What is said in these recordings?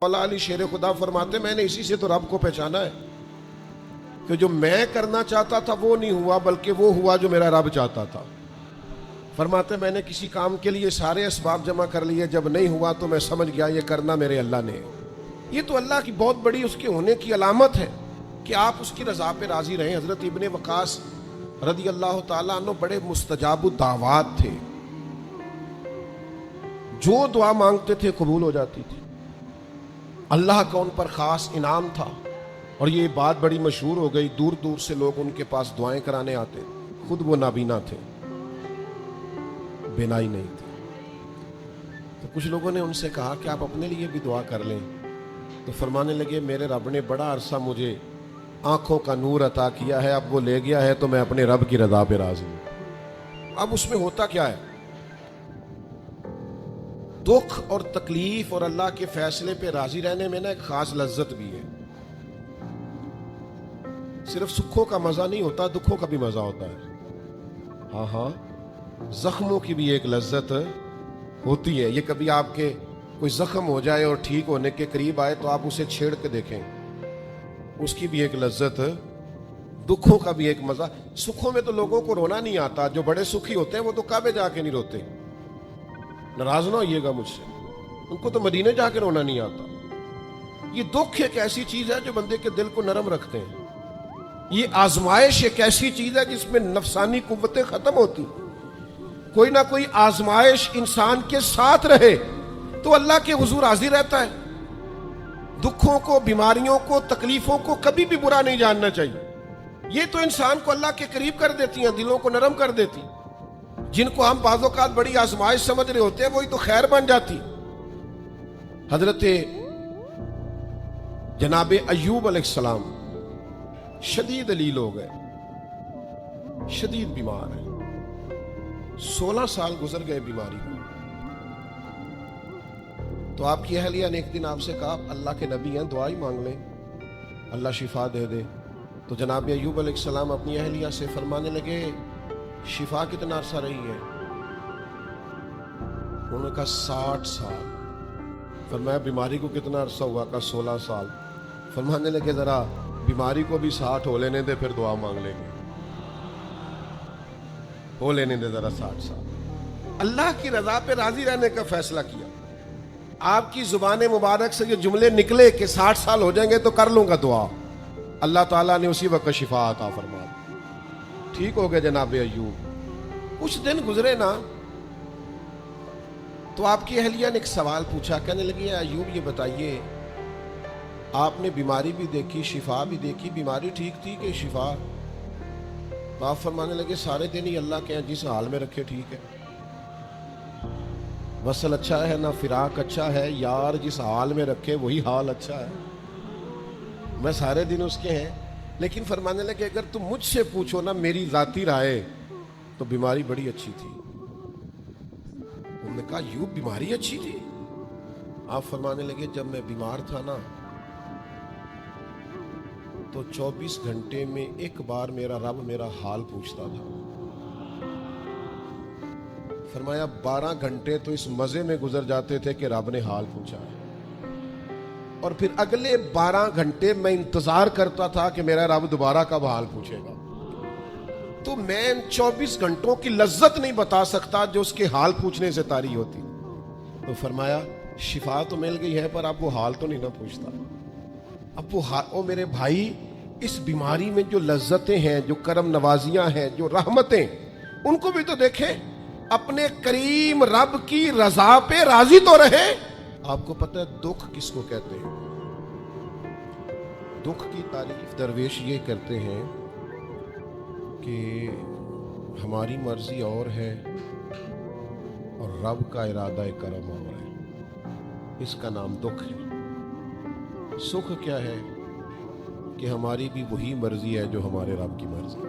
مولا علی شیر خدا فرماتے میں نے اسی سے تو رب کو پہچانا ہے کہ جو میں کرنا چاہتا تھا وہ نہیں ہوا بلکہ وہ ہوا جو میرا رب چاہتا تھا. فرماتے میں نے کسی کام کے لیے سارے اسباب جمع کر لیے, جب نہیں ہوا تو میں سمجھ گیا یہ کرنا میرے اللہ نے. یہ تو اللہ کی بہت بڑی اس کے ہونے کی علامت ہے کہ آپ اس کی رضا پہ راضی رہیں. حضرت ابن وقاص رضی اللہ تعالیٰ عنہ بڑے مستجاب الدعوات تھے, جو دعا مانگتے تھے قبول ہو جاتی تھی. اللہ کا ان پر خاص انعام تھا, اور یہ بات بڑی مشہور ہو گئی, دور دور سے لوگ ان کے پاس دعائیں کرانے آتے. خود وہ نابینا تھے, بینائی نہیں تھی. تو کچھ لوگوں نے ان سے کہا کہ آپ اپنے لیے بھی دعا کر لیں. تو فرمانے لگے میرے رب نے بڑا عرصہ مجھے آنکھوں کا نور عطا کیا ہے, اب وہ لے گیا ہے تو میں اپنے رب کی رضا پہ راضی ہوں. اب اس میں ہوتا کیا ہے, دکھ اور تکلیف اور اللہ کے فیصلے پہ راضی رہنے میں نا ایک خاص لذت بھی ہے. صرف سکھوں کا مزہ نہیں ہوتا, دکھوں کا بھی مزہ ہوتا ہے. ہاں زخموں کی بھی ایک لذت ہوتی ہے. یہ کبھی آپ کے کوئی زخم ہو جائے اور ٹھیک ہونے کے قریب آئے تو آپ اسے چھیڑ کے دیکھیں, اس کی بھی ایک لذت. دکھوں کا بھی ایک مزہ. سکھوں میں تو لوگوں کو رونا نہیں آتا, جو بڑے سکھی ہوتے ہیں وہ تو کعبے جا کے نہیں روتے. ناراض نہ ہوئیے گا مجھ سے, ان کو تو مدینے جا کے رونا نہیں آتا. یہ دکھ ایک ایسی چیز ہے جو بندے کے دل کو نرم رکھتے ہیں. یہ آزمائش ایک ایسی چیز ہے جس میں نفسانی قوتیں ختم ہوتی. کوئی نہ کوئی آزمائش انسان کے ساتھ رہے تو اللہ کے حضور حاضر رہتا ہے. دکھوں کو, بیماریوں کو, تکلیفوں کو کبھی بھی برا نہیں جاننا چاہیے. یہ تو انسان کو اللہ کے قریب کر دیتی ہیں, دلوں کو نرم کر دیتی. جن کو ہم بعض اوقات بڑی آزمائش سمجھ رہے ہوتے ہیں وہی تو خیر بن جاتی. حضرت جناب ایوب علیہ السلام شدید علیل ہو گئے, شدید بیمار ہیں. 16 سال گزر گئے بیماری کو. تو آپ کی اہلیہ نے ایک دن آپ سے کہا اللہ کے نبی ہیں, دعا ہی مانگ لیں, اللہ شفا دے دے. تو جناب ایوب علیہ السلام اپنی اہلیہ سے فرمانے لگے شفا کتنا عرصہ رہی ہے؟ انہوں نے کہا 60 سال. فرمایا بیماری کو کتنا عرصہ ہوا؟ کہا 16 سال. فرمانے لگے ذرا بیماری کو بھی 60 ہو لینے دے, پھر دعا مانگ لیں گے. ہو لینے دے ذرا 60 سال. اللہ کی رضا پہ راضی رہنے کا فیصلہ کیا. آپ کی زبان مبارک سے یہ جملے نکلے کہ 60 سال ہو جائیں گے تو کر لوں گا دعا, اللہ تعالیٰ نے اسی وقت شفا عطا فرما. ٹھیک ہو گئے جناب ایوب. کچھ دن گزرے نا تو آپ کی اہلیہ نے ایک سوال پوچھا. کہنے لگی ایوب یہ بتائیے آپ نے بیماری بھی دیکھی, شفا بھی دیکھی, بیماری ٹھیک تھی کہ شفا؟ آپ فرمانے لگے سارے دن ہی اللہ کے ہیں, جس حال میں رکھے ٹھیک ہے. وصل اچھا ہے نہ فراق اچھا ہے, یار جس حال میں رکھے وہی حال اچھا ہے. میں سارے دن اس کے ہیں. لیکن فرمانے لگے اگر تم مجھ سے پوچھو نا میری ذاتی رائے تو بیماری بڑی اچھی تھی. انہوں نے کہا یوں بیماری اچھی تھی؟ آپ فرمانے لگے جب میں بیمار تھا نا تو 24 گھنٹے میں ایک بار میرا رب میرا حال پوچھتا تھا. فرمایا 12 گھنٹے تو اس مزے میں گزر جاتے تھے کہ رب نے حال پوچھا ہے, اور پھر اگلے 12 گھنٹے میں انتظار کرتا تھا کہ میرا رب دوبارہ کب حال پوچھے گا. تو میں 24 گھنٹوں کی لذت نہیں بتا سکتا جو اس کے حال پوچھنے سے طاری ہوتی. تو فرمایا شفا تو مل گئی ہے پر اب وہ حال تو نہیں نہ پوچھتا. اب وہ میرے بھائی اس بیماری میں جو لذتیں ہیں, جو کرم نوازیاں ہیں, جو رحمتیں, ان کو بھی تو دیکھیں. اپنے کریم رب کی رضا پہ راضی تو رہے. آپ کو پتہ ہے دکھ کس کو کہتے ہیں؟ دکھ کی تعریف درویش یہ کرتے ہیں کہ ہماری مرضی اور ہے اور رب کا ارادہ کرم اور ہے. اس کا نام دکھ ہے. سکھ کیا ہے کہ ہماری بھی وہی مرضی ہے جو ہمارے رب کی مرضی.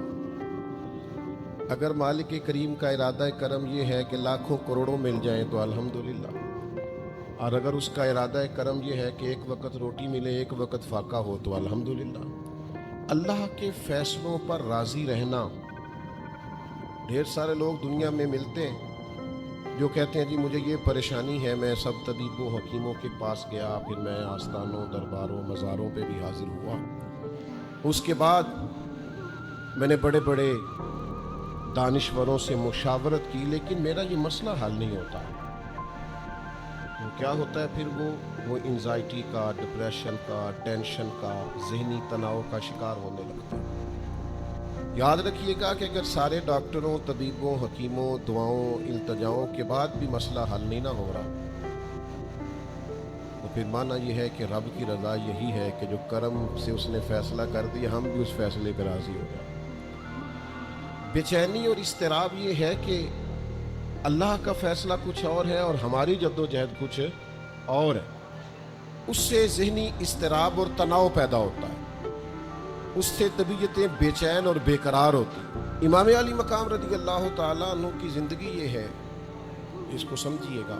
اگر مالک کریم کا ارادہ کرم یہ ہے کہ لاکھوں کروڑوں مل جائیں تو الحمدللہ, اور اگر اس کا ارادہ کرم یہ ہے کہ ایک وقت روٹی ملے ایک وقت فاقہ ہو تو الحمدللہ. اللہ کے فیصلوں پر راضی رہنا. ڈھیر سارے لوگ دنیا میں ملتے ہیں جو کہتے ہیں جی مجھے یہ پریشانی ہے، میں سب طبیبوں حکیموں کے پاس گیا، پھر میں آستانوں درباروں مزاروں پہ بھی حاضر ہوا، اس کے بعد میں نے بڑے بڑے دانشوروں سے مشاورت کی، لیکن میرا یہ مسئلہ حل نہیں ہوتا۔ تو کیا ہوتا ہے پھر وہ انزائٹی کا، ڈپریشن کا، ٹینشن کا، ذہنی تناؤ کا شکار ہونے لگتا ہے۔ یاد رکھیے گا کہ اگر سارے ڈاکٹروں، طبیبوں، حکیموں، دعاؤں، التجاؤں کے بعد بھی مسئلہ حل نہیں نہ ہو رہا، تو پھر معنی یہ ہے کہ رب کی رضا یہی ہے کہ جو کرم سے اس نے فیصلہ کر دیا، ہم بھی اس فیصلے پہ راضی ہو جائیں۔ بے چینی اور اضطراب یہ ہے کہ اللہ کا فیصلہ کچھ اور ہے اور ہماری جدوجہد کچھ اور ہے، اس سے ذہنی اضطراب اور تناؤ پیدا ہوتا ہے، اس سے طبیعتیں بے چین اور بے قرار ہوتی ہیں۔ امام علی مقام رضی اللہ تعالیٰ عنہ کی زندگی یہ ہے، اس کو سمجھیے گا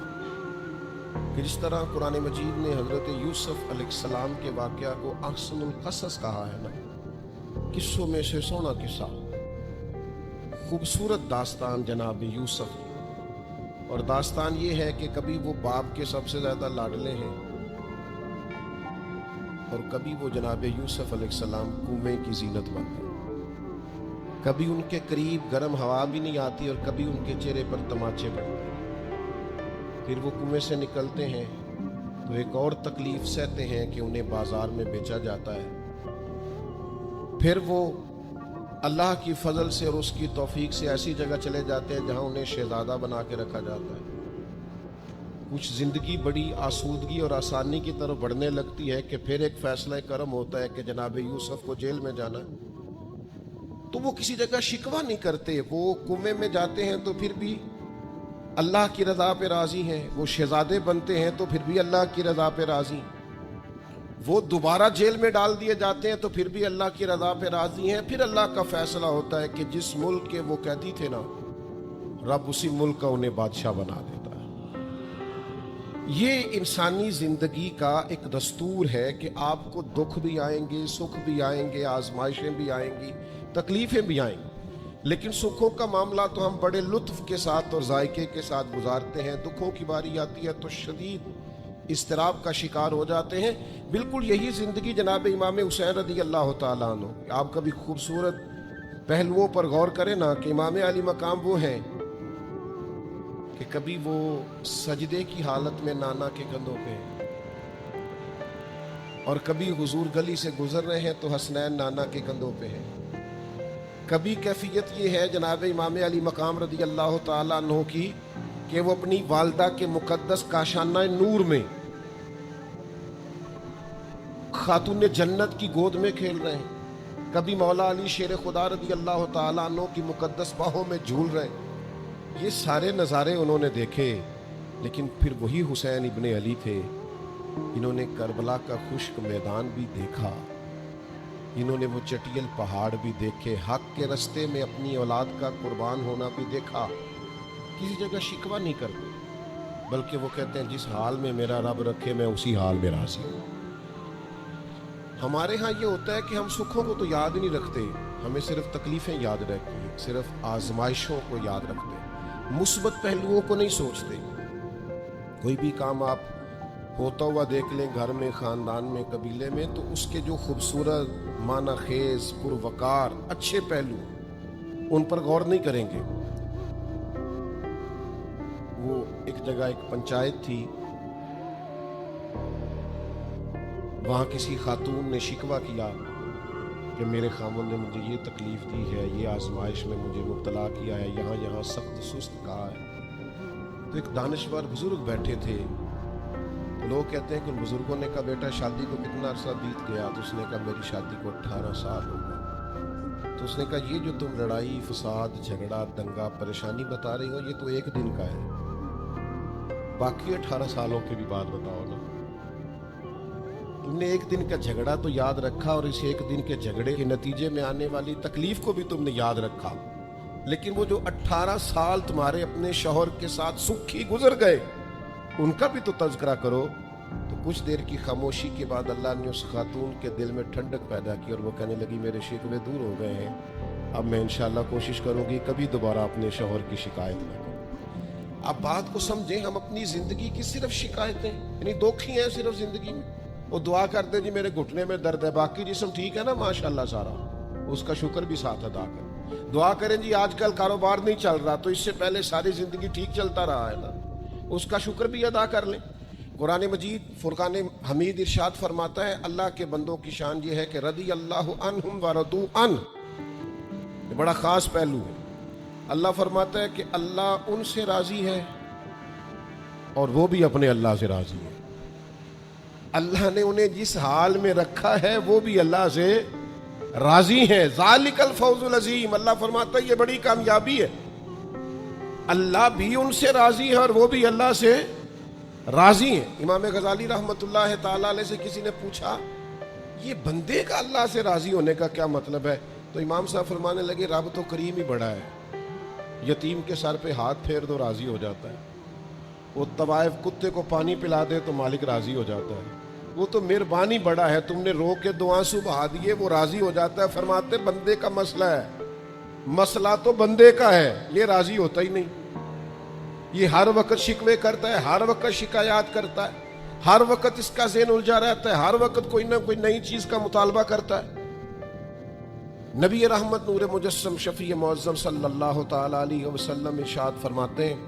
کہ جس طرح قرآن مجید نے حضرت یوسف علیہ السلام کے واقعہ کو احسن القصص کہا ہے نا، قصوں میں سے سونا قصہ، خوبصورت داستان جناب یوسف کی، اور داستان یہ ہے کہ کبھی وہ باپ کے سب سے زیادہ لاڈلے ہیں اور کبھی وہ جناب یوسف علیہ السلام کنویں کی زینت بنتے ہیں، کبھی ان کے قریب گرم ہوا بھی نہیں آتی اور کبھی ان کے چہرے پر تماچے پڑتے ہیں۔ پھر وہ کنویں سے نکلتے ہیں تو ایک اور تکلیف سہتے ہیں کہ انہیں بازار میں بیچا جاتا ہے۔ پھر وہ اللہ کی فضل سے اور اس کی توفیق سے ایسی جگہ چلے جاتے ہیں جہاں انہیں شہزادہ بنا کے رکھا جاتا ہے۔ کچھ زندگی بڑی آسودگی اور آسانی کی طرف بڑھنے لگتی ہے کہ پھر ایک فیصلہ کرم ہوتا ہے کہ جناب یوسف کو جیل میں جانا ہے، تو وہ کسی جگہ شکوہ نہیں کرتے، وہ کنویں میں جاتے ہیں تو پھر بھی اللہ کی رضا پہ راضی ہیں، وہ شہزادے بنتے ہیں تو پھر بھی اللہ کی رضا پہ راضی ہیں، وہ دوبارہ جیل میں ڈال دیے جاتے ہیں تو پھر بھی اللہ کی رضا پہ راضی ہیں۔ پھر اللہ کا فیصلہ ہوتا ہے کہ جس ملک کے وہ قیدی تھے نا، رب اسی ملک کا انہیں بادشاہ بنا دیتا ہے۔ یہ انسانی زندگی کا ایک دستور ہے کہ آپ کو دکھ بھی آئیں گے، سکھ بھی آئیں گے، آزمائشیں بھی آئیں گی، تکلیفیں بھی آئیں گی، لیکن سکھوں کا معاملہ تو ہم بڑے لطف کے ساتھ اور ذائقے کے ساتھ گزارتے ہیں، دکھوں کی باری آتی ہے تو شدید اضطراب کا شکار ہو جاتے ہیں۔ بالکل یہی زندگی جناب امام حسین رضی اللہ تعالیٰ عنہ، آپ کبھی خوبصورت پہلوؤں پر غور کریں نا کہ امام علی مقام وہ ہیں کہ کبھی وہ سجدے کی حالت میں نانا کے کندھوں پہ ہیں، اور کبھی حضور گلی سے گزر رہے ہیں تو حسنین نانا کے کندھوں پہ ہیں۔ کبھی کیفیت یہ ہے جناب امام علی مقام رضی اللہ تعالیٰ عنہ کی کہ وہ اپنی والدہ کے مقدس کاشانہ نور میں خاتون جنت کی گود میں کھیل رہے ہیں، کبھی مولا علی شیر خدا رضی اللہ تعالیٰ عنہ کی مقدس باہوں میں جھول رہے ہیں۔ یہ سارے نظارے انہوں نے دیکھے، لیکن پھر وہی حسین ابن علی تھے، انہوں نے کربلا کا خشک میدان بھی دیکھا، انہوں نے وہ چٹیل پہاڑ بھی دیکھے، حق کے رستے میں اپنی اولاد کا قربان ہونا بھی دیکھا۔ کسی جگہ شکوہ نہیں کرتے، بلکہ وہ کہتے ہیں جس حال میں میرا رب رکھے میں اسی حال میں راضی ہوں۔ ہمارے ہاں یہ ہوتا ہے کہ ہم سکھوں کو تو یاد نہیں رکھتے، ہمیں صرف تکلیفیں یاد رہتی ہیں، صرف آزمائشوں کو یاد رکھتے ہیں، مثبت پہلوؤں کو نہیں سوچتے۔ کوئی بھی کام آپ ہوتا ہوا دیکھ لیں گھر میں، خاندان میں، قبیلے میں، تو اس کے جو خوبصورت، معنی خیز، پروقار، اچھے پہلو، ان پر غور نہیں کریں گے۔ وہ ایک جگہ ایک پنچایت تھی، وہاں کسی خاتون نے شکوہ کیا کہ میرے خاوند نے مجھے یہ تکلیف دی ہے، یہ آزمائش میں مجھے مبتلا کیا ہے، یہاں یہاں سخت سست کہا ہے۔ تو ایک دانشور بزرگ بیٹھے تھے، لوگ کہتے ہیں کہ ان بزرگوں نے کہا بیٹا شادی کو کتنا عرصہ بیت گیا؟ تو اس نے کہا میری شادی کو 18 سال ہو گئے۔ تو اس نے کہا یہ جو تم لڑائی، فساد، جھگڑا، دنگا، پریشانی بتا رہی ہو، یہ تو ایک دن کا ہے، باقی 18 سالوں کے بھی بات بتاؤ نا۔ تم نے ایک دن کا جھگڑا تو یاد رکھا، اور اس ایک دن کے جھگڑے کے نتیجے میں آنے والی تکلیف کو بھی تم نے یاد رکھا، لیکن وہ جو 18 سال تمہارے اپنے شوہر کے ساتھ سکھی گزر گئے، ان کا بھی تو تذکرہ کرو۔ تو کچھ دیر کی خاموشی کے بعد اللہ نے اس خاتون کے دل میں ٹھنڈک پیدا کی، اور وہ کہنے لگی میرے شکوے دور ہو گئے ہیں، اب میں انشاءاللہ کوشش کروں گی کبھی دوبارہ اپنے شوہر کی شکایت نہ کروں۔ آپ بات کو سمجھیں، ہم اپنی زندگی کی صرف شکایتیں یعنی دکھ ہی ہیں صرف زندگی میں. وہ دعا کرتے جی میرے گھٹنے میں درد ہے، باقی جسم ٹھیک ہے نا ماشاءاللہ سارا، اس کا شکر بھی ساتھ ادا کریں. دعا کریں جی آج کل کاروبار نہیں چل رہا، تو اس سے پہلے ساری زندگی ٹھیک چلتا رہا ہے نا، اس کا شکر بھی ادا کر لیں. قرآن مجید فرقان حمید ارشاد فرماتا ہے اللہ کے بندوں کی شان یہ ہے کہ رضی اللہ عنہم ورضوا عنہ. یہ بڑا خاص پہلو ہے. اللہ فرماتا ہے کہ اللہ ان سے راضی ہے اور وہ بھی اپنے اللہ سے راضی ہے. اللہ نے انہیں جس حال میں رکھا ہے وہ بھی اللہ سے راضی ہیں. ذالک الفوز العظیم. اللہ فرماتا ہے یہ بڑی کامیابی ہے. اللہ بھی ان سے راضی ہے اور وہ بھی اللہ سے راضی ہیں. امام غزالی رحمۃ اللہ تعالی علیہ سے کسی نے پوچھا یہ بندے کا اللہ سے راضی ہونے کا کیا مطلب ہے؟ تو امام صاحب فرمانے لگے رب تو کریم ہی بڑا ہے. یتیم کے سر پہ ہاتھ پھیر دو راضی ہو جاتا ہے. وہ طوائف کتے کو پانی پلا دے تو مالک راضی ہو جاتا ہے. وہ تو مہربانی بڑا ہے، تم نے رو کے دو آنسو بہا دیے وہ راضی ہو جاتا ہے. فرماتے بندے کا مسئلہ ہے، مسئلہ تو بندے کا ہے، یہ راضی ہوتا ہی نہیں. یہ ہر وقت شکوے کرتا ہے، ہر وقت شکایات کرتا ہے، ہر وقت اس کا ذہن الجھا رہتا ہے، ہر وقت کوئی نہ کوئی نئی چیز کا مطالبہ کرتا ہے. نبی رحمت نور مجسم شفیع معظم صلی اللہ تعالی علیہ وسلم ارشاد فرماتے ہیں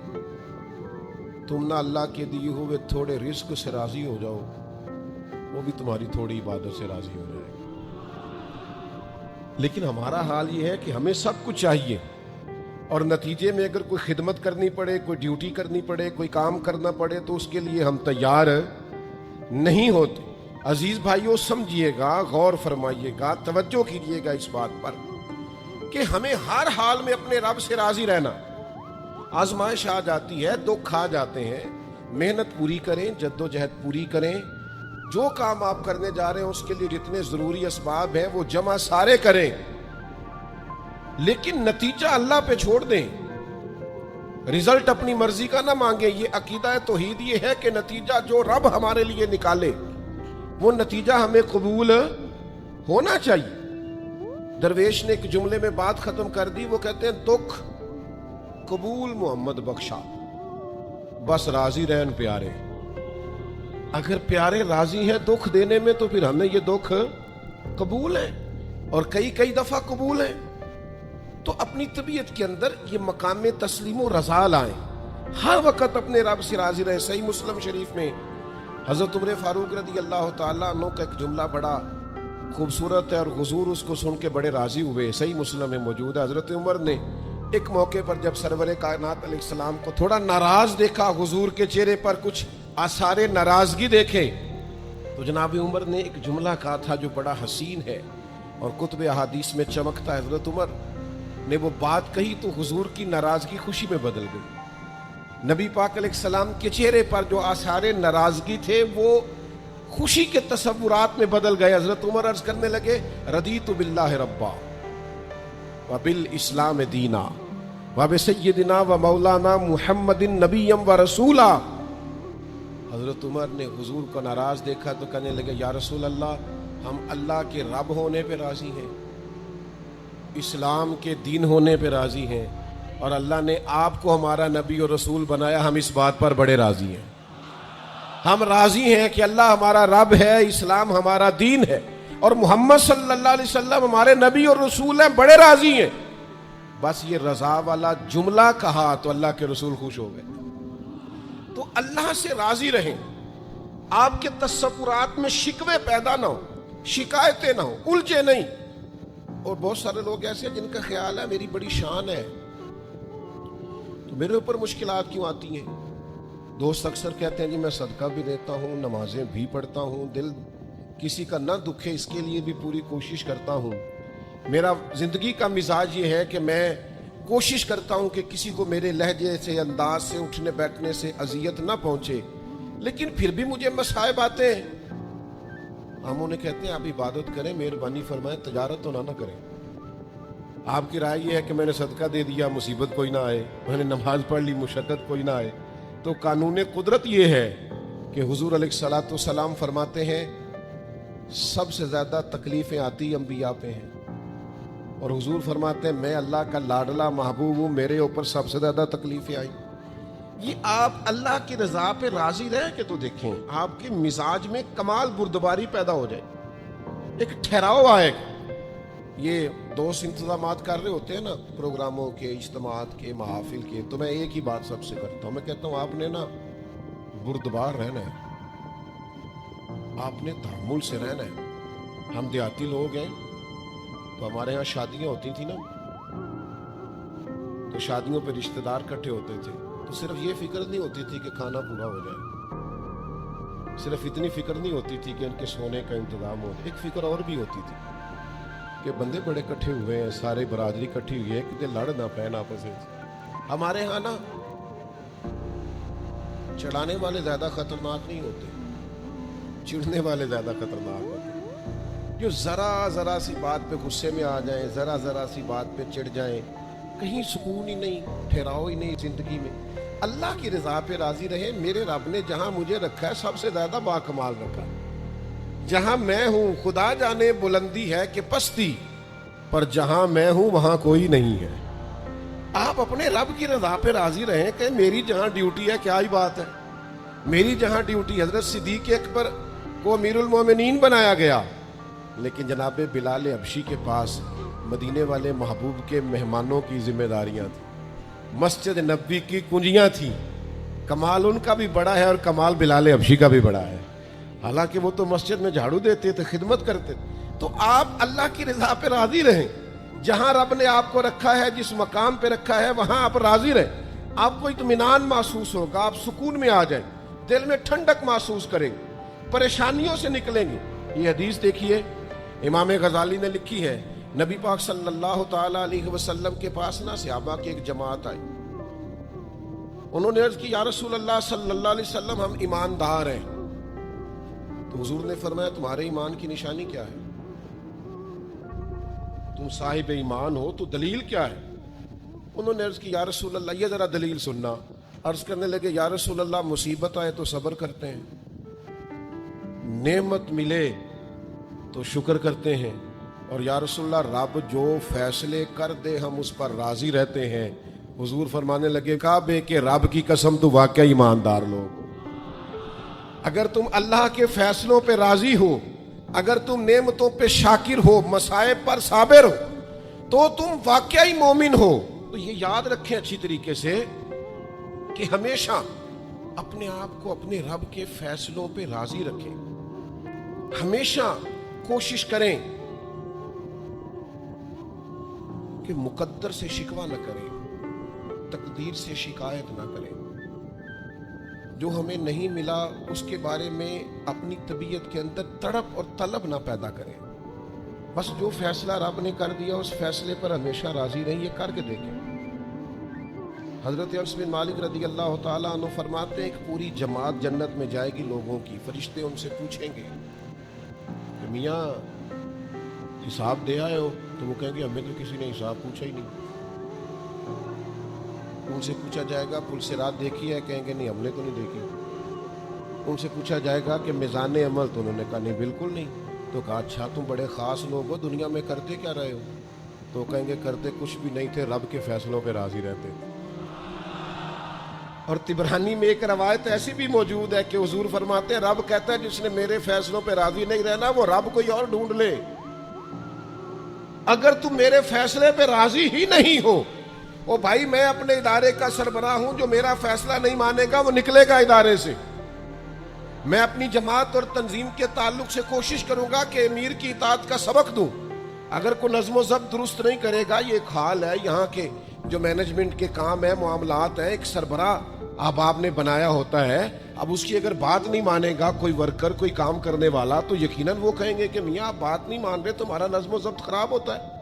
تم نہ اللہ کے دیے ہوئے تھوڑے رزق سے راضی ہو جاؤ، وہ بھی تمہاری تھوڑی عبادت سے راضی ہو جائے گا. لیکن ہمارا حال یہ ہے کہ ہمیں سب کچھ چاہیے اور نتیجے میں اگر کوئی خدمت کرنی پڑے، کوئی ڈیوٹی کرنی پڑے، کوئی کام کرنا پڑے تو اس کے لیے ہم تیار نہیں ہوتے. عزیز بھائیوں سمجھیے گا، غور فرمائیے گا، توجہ کیجیے گا اس بات پر کہ ہمیں ہر حال میں اپنے رب سے راضی رہنا. آزمائش آ جاتی ہے، دکھ آ جاتے ہیں، محنت پوری کریں، جد و جہد پوری کریں. جو کام آپ کرنے جا رہے ہیں اس کے لیے جتنے ضروری اسباب ہیں وہ جمع سارے کریں، لیکن نتیجہ اللہ پہ چھوڑ دیں. رزلٹ اپنی مرضی کا نہ مانگیں. یہ عقیدہ توحید یہ ہے کہ نتیجہ جو رب ہمارے لیے نکالے وہ نتیجہ ہمیں قبول ہونا چاہیے. درویش نے ایک جملے میں بات ختم کر دی، وہ کہتے ہیں دکھ قبول محمد بخشا، بس راضی رہن پیارے. اگر پیارے راضی ہیں دکھ دینے میں تو پھر ہمیں یہ دکھ قبول ہے اور کئی دفعہ قبول ہے. تو اپنی طبیعت کے اندر یہ مقام تسلیم و رضا لائیں، ہر وقت اپنے رب سے راضی رہیں. صحیح مسلم شریف میں حضرت عمر فاروق رضی اللہ تعالیٰ عنہ کا ایک جملہ بڑا خوبصورت ہے اور حضور اس کو سن کے بڑے راضی ہوئے. صحیح مسلم میں موجود ہے. حضرت عمر نے ایک موقع پر جب سرور کائنات علیہ السلام کو تھوڑا ناراض دیکھا، حضور کے چہرے پر کچھ آثار ناراضگی دیکھے، تو جناب عمر نے ایک جملہ کہا تھا جو بڑا حسین ہے اور کتب احادیث میں چمکتا ہے. حضرت عمر نے وہ بات کہی تو حضور کی ناراضگی خوشی میں بدل گئی. نبی پاک علیہ السلام کے چہرے پر جو آثار ناراضگی تھے وہ خوشی کے تصورات میں بدل گئے. حضرت عمر عرض کرنے لگے رضیت باللہ ربا وبالاسلام دینا وبسیدنا ومولانا محمد نبیا ورسولا. حضرت عمر نے حضور کو ناراض دیکھا تو کہنے لگے یا رسول اللہ، ہم اللہ کے رب ہونے پہ راضی ہیں، اسلام کے دین ہونے پہ راضی ہیں، اور اللہ نے آپ کو ہمارا نبی اور رسول بنایا، ہم اس بات پر بڑے راضی ہیں. ہم راضی ہیں کہ اللہ ہمارا رب ہے، اسلام ہمارا دین ہے، اور محمد صلی اللہ علیہ وسلم ہمارے نبی اور رسول ہیں، بڑے راضی ہیں. بس یہ رضا والا جملہ کہا تو اللہ کے رسول خوش ہو گئے. تو اللہ سے راضی رہیں، آپ کے تصورات میں شکوے پیدا نہ ہو، شکایتیں نہ ہو، الجھے نہیں. اور بہت سارے لوگ ایسے ہیں جن کا خیال ہے میری بڑی شان ہے تو میرے اوپر مشکلات کیوں آتی ہیں. دوست اکثر کہتے ہیں جی میں صدقہ بھی دیتا ہوں، نمازیں بھی پڑھتا ہوں، دل کسی کا نہ دکھے اس کے لیے بھی پوری کوشش کرتا ہوں. میرا زندگی کا مزاج یہ ہے کہ میں کوشش کرتا ہوں کہ کسی کو میرے لہجے سے، انداز سے، اٹھنے بیٹھنے سے اذیت نہ پہنچے، لیکن پھر بھی مجھے مصائب آتے ہیں. ہم انہیں کہتے ہیں آپ عبادت کریں، مہربانی فرمائیں، تجارت تو نہ کریں. آپ کی رائے یہ ہے کہ میں نے صدقہ دے دیا مصیبت کوئی نہ آئے، میں نے نماز پڑھ لی مشقت کوئی نہ آئے. تو قانون قدرت یہ ہے کہ حضور علیہ الصلوۃ والسلام فرماتے ہیں سب سے زیادہ تکلیفیں آتی انبیاء پہ ہیں، اور حضور فرماتے ہیں میں اللہ کا لاڈلا محبوب ہوں، میرے اوپر سب سے زیادہ تکلیفیں آئیں. یہ آپ اللہ کی رضا پہ راضی رہیں کہ تو دیکھیں آپ کے مزاج میں کمال بردباری پیدا ہو جائے، ایک ٹھہراؤ آئے گا۔ یہ دوست انتظامات کر رہے ہوتے ہیں نا پروگراموں کے، اجتماعات کے، محافل کے، تو میں ایک ہی بات سب سے کرتا ہوں، میں کہتا ہوں آپ نے نا بردبار رہنا ہے، آپ نے تحمل سے رہنا ہے۔ ہم دیہاتی لوگ ہیں تو ہمارے ہاں شادیاں ہوتی تھیں نا، تو شادیوں پہ رشتہ دار اکٹھے ہوتے تھے، تو صرف یہ فکر نہیں ہوتی تھی کہ کھانا پورا ہو جائے، صرف اتنی فکر نہیں ہوتی تھی کہ ان کے سونے کا انتظام ہو، ایک فکر اور بھی ہوتی تھی کہ بندے بڑے اکٹھے ہوئے ہیں، سارے برادری اکٹھی ہوئی ہے کہ لڑ نہ پائیں آپس میں۔ ہمارے ہاں نا چڑھانے والے زیادہ خطرناک نہیں ہوتے، چڑھنے والے زیادہ خطرناک ہوتے، جو ذرا سی بات پہ غصے میں آ جائیں، ذرا سی بات پہ چڑھ جائیں، کہیں سکون ہی نہیں، ٹھہراؤ ہی نہیں زندگی میں۔ اللہ کی رضا پہ راضی رہے، میرے رب نے جہاں مجھے رکھا ہے سب سے زیادہ باکمال رکھا ہے۔ جہاں میں ہوں خدا جانے بلندی ہے کہ پستی، پر جہاں میں ہوں وہاں کوئی نہیں ہے۔ آپ اپنے رب کی رضا پہ راضی رہیں کہ میری جہاں ڈیوٹی ہے، کیا ہی بات ہے، میری جہاں ڈیوٹی، حضرت صدیق اکبر کو امیر المومنین بنایا گیا، لیکن جناب بلال حبشی کے پاس مدینے والے محبوب کے مہمانوں کی ذمہ داریاں تھیں، مسجد نبوی کی کنجیاں تھیں۔ کمال ان کا بھی بڑا ہے اور کمال بلال حبشی کا بھی بڑا ہے، حالانکہ وہ تو مسجد میں جھاڑو دیتے تھے، خدمت کرتے تھے۔ تو آپ اللہ کی رضا پہ راضی رہیں، جہاں رب نے آپ کو رکھا ہے، جس مقام پہ رکھا ہے وہاں آپ راضی رہیں، آپ کو اطمینان محسوس ہوگا، آپ سکون میں آ جائیں، دل میں ٹھنڈک محسوس کریں گے، پریشانیوں سے نکلیں گے۔ یہ حدیث دیکھیے امام غزالی نے لکھی ہے، نبی پاک صلی اللہ تعالیٰ علیہ وسلم کے پاس نا صحابہ کی ایک جماعت آئی، انہوں نے عرض کی یا رسول اللہ صلی اللہ علیہ وسلم ہم ایماندار ہیں۔ تو حضور نے فرمایا تمہارے ایمان کی نشانی کیا ہے؟ تم صاحب ایمان ہو تو دلیل کیا ہے؟ انہوں نے عرض کی یا رسول اللہ، یہ ذرا دلیل سننا۔ عرض کرنے لگے یا رسول اللہ مصیبت آئے تو صبر کرتے ہیں، نعمت ملے تو شکر کرتے ہیں، اور یا رسول اللہ رب جو فیصلے کر دے ہم اس پر راضی رہتے ہیں۔ حضور فرمانے لگے کعبے کے رب کی قسم تو واقعی ایماندار لوگ، اگر تم اللہ کے فیصلوں پہ راضی ہو، اگر تم نعمتوں پہ شاکر ہو، مصائب پر صابر ہو، تو تم واقعی مومن ہو۔ تو یہ یاد رکھیں اچھی طریقے سے کہ ہمیشہ اپنے آپ کو اپنے رب کے فیصلوں پہ راضی رکھیں، ہمیشہ کوشش کریں کہ مقدر سے شکوہ نہ کریں، تقدیر سے شکایت نہ کریں، جو ہمیں نہیں ملا اس کے بارے میں اپنی طبیعت کے اندر تڑپ اور طلب نہ پیدا کریں، بس جو فیصلہ رب نے کر دیا اس فیصلے پر ہمیشہ راضی رہیں۔ یہ کر کے دیکھیں۔ حضرت انس بن مالک رضی اللہ تعالیٰ عنہ فرماتے ہیں ایک پوری جماعت جنت میں جائے گی لوگوں کی، فرشتے ان سے پوچھیں گے کہ میاں حساب دے آئے ہو؟ تو وہ کہیں گے ہمیں تو کسی نے حساب پوچھا ہی نہیں۔ ان سے پوچھا جائے گا پل صراط دیکھی ہے؟ کہیں گے نہیں ہم نے تو نہیں دیکھی۔ ان سے پوچھا جائے گا کہ میزان عمل؟ تو انہوں نے کہا نہیں بالکل نہیں۔ تو کہا اچھا تم بڑے خاص لوگ ہو، دنیا میں کرتے کیا رہے ہو؟ تو کہیں گے کرتے کچھ بھی نہیں تھے، رب کے فیصلوں پہ راضی رہتے تھے۔ اور طبرانی میں ایک روایت ایسی بھی موجود ہے کہ حضور فرماتے ہیں رب کہتا ہے جس نے میرے فیصلوں پہ راضی نہیں رہنا وہ رب کوئی اور ڈھونڈ لے۔ اگر تم میرے فیصلے پہ راضی ہی نہیں ہو، او بھائی میں اپنے ادارے کا سربراہ ہوں، جو میرا فیصلہ نہیں مانے گا وہ نکلے گا ادارے سے۔ میں اپنی جماعت اور تنظیم کے تعلق سے کوشش کروں گا کہ امیر کی اطاعت کا سبق دوں، اگر کوئی نظم و ضبط درست نہیں کرے گا، یہ ایک حال ہے یہاں کے جو مینجمنٹ کے کام ہے، معاملات ہیں، ایک سربراہ آپ نے بنایا ہوتا ہے، اب اس کی اگر بات نہیں مانے گا کوئی ورکر، کوئی کام کرنے والا، تو یقیناً وہ کہیں گے کہ میاں آپ بات نہیں مان رہے، تمہارا نظم و ضبط خراب ہوتا ہے،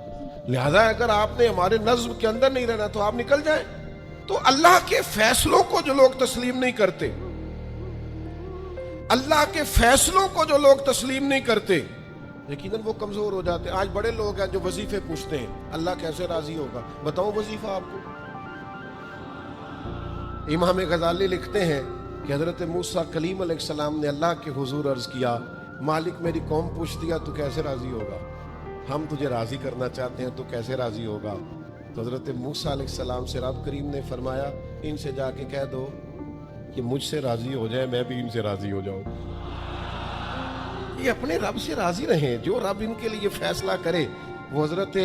لہذا اگر آپ نے ہمارے نظم کے اندر نہیں رہنا تو آپ نکل جائیں۔ تو اللہ کے فیصلوں کو جو لوگ تسلیم نہیں کرتے، اللہ کے فیصلوں کو جو لوگ تسلیم نہیں کرتے، یقیناً وہ کمزور ہو جاتے ہیں۔ آج بڑے لوگ ہیں جو وظیفے پوچھتے ہیں اللہ کیسے راضی ہوگا، بتاؤں وظیفہ آپ کو؟ امام غزالی لکھتے ہیں کہ حضرت موسیٰ کلیم علیہ السلام نے اللہ کے حضور عرض کیا مالک میری قوم پوچھتی ہے تو کیسے راضی ہوگا، ہم تجھے راضی کرنا چاہتے ہیں تو کیسے راضی ہوگا؟ تو حضرت موسیٰ علیہ السلام سے رب کریم نے فرمایا ان سے جا کے کہہ دو کہ مجھ سے راضی ہو جائے میں بھی ان سے راضی ہو جاؤں. یہ اپنے رب سے راضی رہیں, جو رب ان کے لیے فیصلہ کرے. وہ حضرت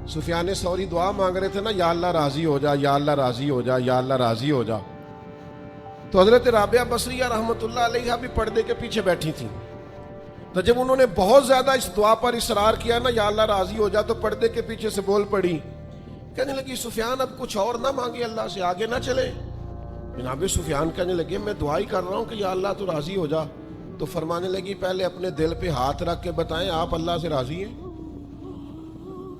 سفیان ثوری دعا مانگ رہے تھے نا, یا اللہ راضی ہو جا, یا اللہ راضی ہو جا, یا اللہ راضی ہو جا. تو حضرت رابعہ بصریہ رحمۃ اللہ علیہ بھی پردے کے پیچھے بیٹھی تھیں. تو جب انہوں نے بہت زیادہ اس دعا پر اصرار کیا نا, یا اللہ راضی ہو جا, تو پردے کے پیچھے سے بول پڑی, کہنے لگی سفیان اب کچھ اور نہ مانگے اللہ سے, آگے نہ چلے. جناب سفیان کہنے لگے میں دعا ہی کر رہا ہوں کہ یا اللہ تو راضی ہو جا. تو فرمانے لگی پہلے اپنے دل پہ ہاتھ رکھ کے بتائیں آپ اللہ سے راضی ہیں؟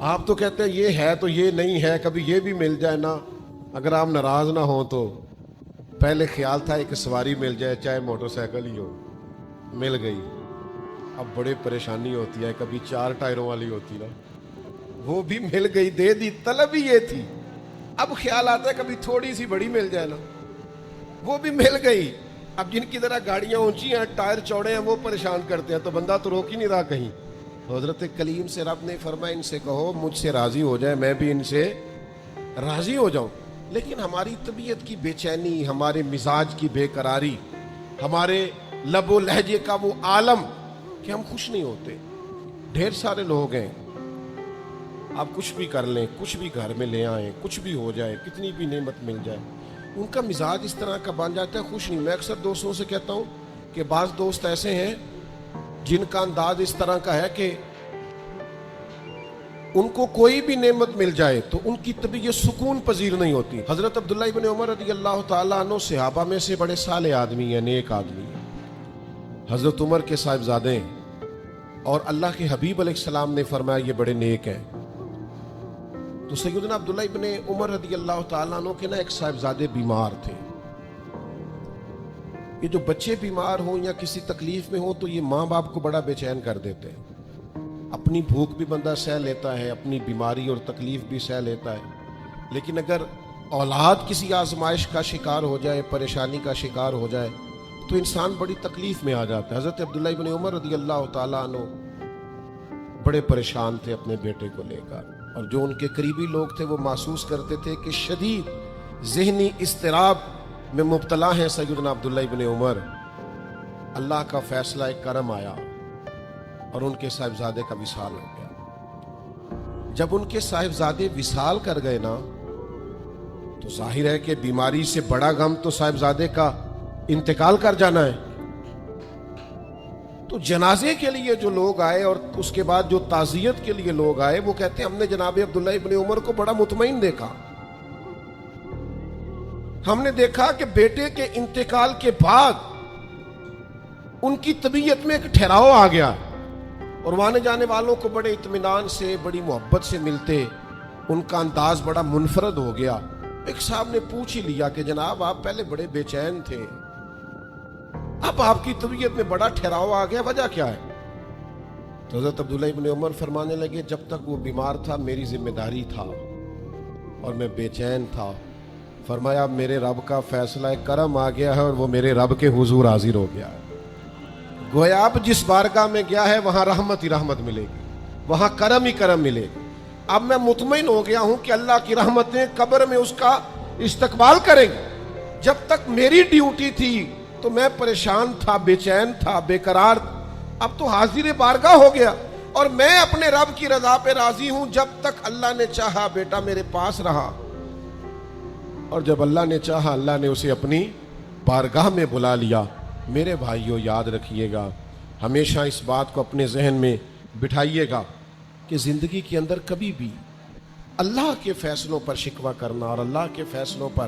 آپ تو کہتے ہیں یہ ہے تو یہ نہیں ہے, کبھی یہ بھی مل جائے نا. اگر آپ ناراض نہ ہوں تو پہلے خیال تھا ایک سواری مل جائے, چاہے موٹر سائیکل ہی ہو, مل گئی. اب بڑے پریشانی ہوتی ہے, کبھی 4 ٹائروں والی ہوتی نا, وہ بھی مل گئی, دے دی, طلب ہی یہ تھی. اب خیال آتا ہے کبھی تھوڑی سی بڑی مل جائے نا, وہ بھی مل گئی. اب جن کی طرح گاڑیاں اونچی ہیں, ٹائر چوڑے ہیں, وہ پریشان کرتے ہیں, تو بندہ تو روک ہی نہیں رہا کہیں. حضرت کلیم سے رب نے فرمایا ان سے کہو مجھ سے راضی ہو جائے میں بھی ان سے راضی ہو جاؤں. لیکن ہماری طبیعت کی بے چینی, ہمارے مزاج کی بے قراری, ہمارے لب و لہجے کا وہ عالم کہ ہم خوش نہیں ہوتے. ڈھیر سارے لوگ ہیں, آپ کچھ بھی کر لیں, کچھ بھی گھر میں لے آئیں, کچھ بھی ہو جائے, کتنی بھی نعمت مل جائے, ان کا مزاج اس طرح کا بن جاتا ہے, خوش نہیں. میں اکثر دوستوں سے کہتا ہوں کہ بعض دوست ایسے ہیں جن کا انداز اس طرح کا ہے کہ ان کو کوئی بھی نعمت مل جائے تو ان کی طبیعت سکون پذیر نہیں ہوتی. حضرت عبداللہ ابن عمر رضی اللہ تعالیٰ عنہ صحابہ میں سے بڑے صالح آدمی ہیں, نیک آدمی ہیں, حضرت عمر کے صاحبزادے ہیں, اور اللہ کے حبیب علیہ السلام نے فرمایا یہ بڑے نیک ہیں. تو سیدنا عبداللہ ابن عمر رضی اللہ تعالیٰ عنہ کے نا ایک صاحبزادے بیمار تھے. یہ جو بچے بیمار ہوں یا کسی تکلیف میں ہوں تو یہ ماں باپ کو بڑا بے چین کر دیتے ہیں. اپنی بھوک بھی بندہ سہ لیتا ہے, اپنی بیماری اور تکلیف بھی سہ لیتا ہے, لیکن اگر اولاد کسی آزمائش کا شکار ہو جائے, پریشانی کا شکار ہو جائے, تو انسان بڑی تکلیف میں آ جاتا ہے. حضرت عبداللہ ابن عمر رضی اللہ تعالیٰ عنہ بڑے پریشان تھے اپنے بیٹے کو لے کر, اور جو ان کے قریبی لوگ تھے وہ محسوس کرتے تھے کہ شدید ذہنی اضطراب میں مبتلا ہیں سیدنا عبداللہ ابن عمر. اللہ کا فیصلہ ایک کرم آیا اور ان کے صاحبزادے کا وصال ہو گیا. جب ان کے صاحبزادے وصال کر گئے نا, تو ظاہر ہے کہ بیماری سے بڑا غم تو صاحبزادے کا انتقال کر جانا ہے. تو جنازے کے لیے جو لوگ آئے اور اس کے بعد جو تعزیت کے لیے لوگ آئے, وہ کہتے ہیں ہم نے جناب عبداللہ ابن عمر کو بڑا مطمئن دیکھا. ہم نے دیکھا کہ بیٹے کے انتقال کے بعد ان کی طبیعت میں ایک ٹھہراؤ آ گیا, اور آنے جانے والوں کو بڑے اطمینان سے, بڑی محبت سے ملتے, ان کا انداز بڑا منفرد ہو گیا. ایک صاحب نے پوچھ ہی لیا کہ جناب آپ پہلے بڑے بے چین تھے, اب آپ کی طبیعت میں بڑا ٹھہراؤ آ گیا, وجہ کیا ہے؟ تو حضرت عبداللہ ابن عمر فرمانے لگے جب تک وہ بیمار تھا میری ذمہ داری تھا اور میں بے چین تھا. فرمایا اب میرے رب کا فیصلہ کرم آ گیا ہے اور وہ میرے رب کے حضور حاضر ہو گیا ہے. گویا اب جس بارگاہ میں گیا ہے وہاں رحمت ہی رحمت ملے گی, وہاں کرم ہی کرم ملے گی. اب میں مطمئن ہو گیا ہوں کہ اللہ کی رحمتیں قبر میں اس کا استقبال کریں گی. جب تک میری ڈیوٹی تھی تو میں پریشان تھا, بے چین تھا, بے قرار. اب تو حاضر بارگاہ ہو گیا اور میں اپنے رب کی رضا پہ راضی ہوں. جب تک اللہ نے چاہا بیٹا میرے پاس رہا, اور جب اللہ نے چاہا اللہ نے اسے اپنی بارگاہ میں بلا لیا. میرے بھائیوں یاد رکھیے گا, ہمیشہ اس بات کو اپنے ذہن میں بٹھائیے گا کہ زندگی کے اندر کبھی بھی اللہ کے فیصلوں پر شکوہ کرنا اور اللہ کے فیصلوں پر